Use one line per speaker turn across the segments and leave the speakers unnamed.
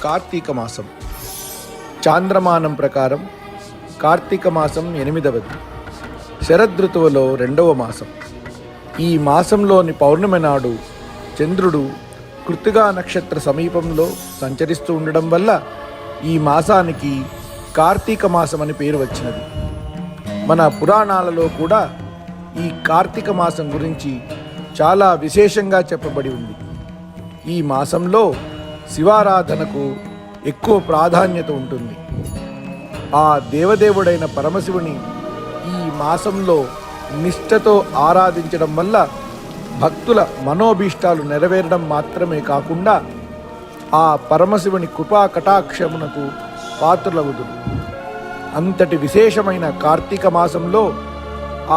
కార్తీక మాసం. చాంద్రమానం ప్రకారం కార్తీక మాసం 8వది, శరదృతువులో 2వ మాసం. ఈ మాసంలోని పౌర్ణమి నాడు చంద్రుడు కృత్తికా నక్షత్ర సమీపంలో సంచరిస్తూ ఉండడం వల్ల ఈ మాసానికి కార్తీక మాసం అని పేరు వచ్చినది. మన పురాణాలలో కూడా ఈ కార్తీక మాసం గురించి చాలా విశేషంగా చెప్పబడి ఉంది. ఈ మాసంలో శివారాధనకు ఎక్కువ ప్రాధాన్యత ఉంటుంది. ఆ దేవదేవుడైన పరమశివుని ఈ మాసంలో నిష్ఠతో ఆరాధించడం వల్ల భక్తుల మనోభీష్టాలు నెరవేరడం మాత్రమే కాకుండా ఆ పరమశివుని కృపా కటాక్షమునకు పాత్రులవుదురు. అంతటి విశేషమైన కార్తీక మాసంలో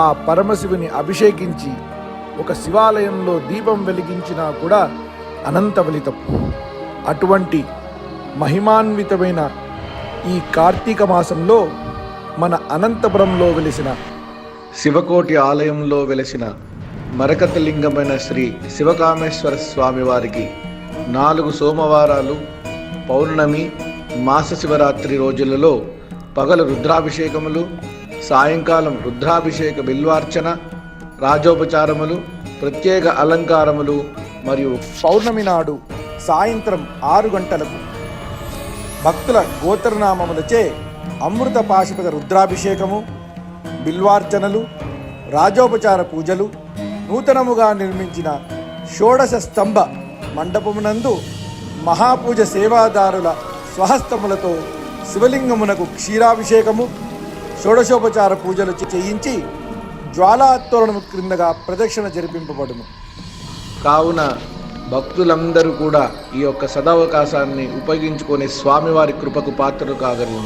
ఆ పరమశివుని అభిషేకించి ఒక శివాలయంలో దీపం వెలిగించినా కూడా అనంత ఫలితం. అటువంటి మహిమాన్వితమైన ఈ కార్తీక మాసంలో మన అనంతపురంలో వెలిసిన శివకోటి ఆలయంలో వెలిసిన మరకతలింగమైన శ్రీ శివకామేశ్వర స్వామి వారికి 4 సోమవారాలు, పౌర్ణమి, మాస శివరాత్రి రోజులలో పగలు రుద్రాభిషేకములు, సాయంకాలం రుద్రాభిషేక బిల్వార్చన, రాజోపచారములు, ప్రత్యేక అలంకారములు మరియు పౌర్ణమి నాడు సాయంత్రం 6 గంటలకు భక్తుల గోత్రనామములచే అమృత పాశుపత రుద్రాభిషేకము, బిల్వార్చనలు, రాజోపచార పూజలు, నూతనముగా నిర్మించిన షోడశ స్తంభ మండపమునందు మహాపూజ సేవాదారుల స్వహస్తములతో శివలింగమునకు క్షీరాభిషేకము, షోడశోపచార పూజలు చేయించి జ్వాలాతోరణము క్రిందగా ప్రదక్షిణ జరిపింపబడును. కావున భక్తులందరూ కూడా ఈ యొక్క సదవకాశాన్ని ఉపయోగించుకొని స్వామివారి కృపకు పాత్రలు కాగలరు.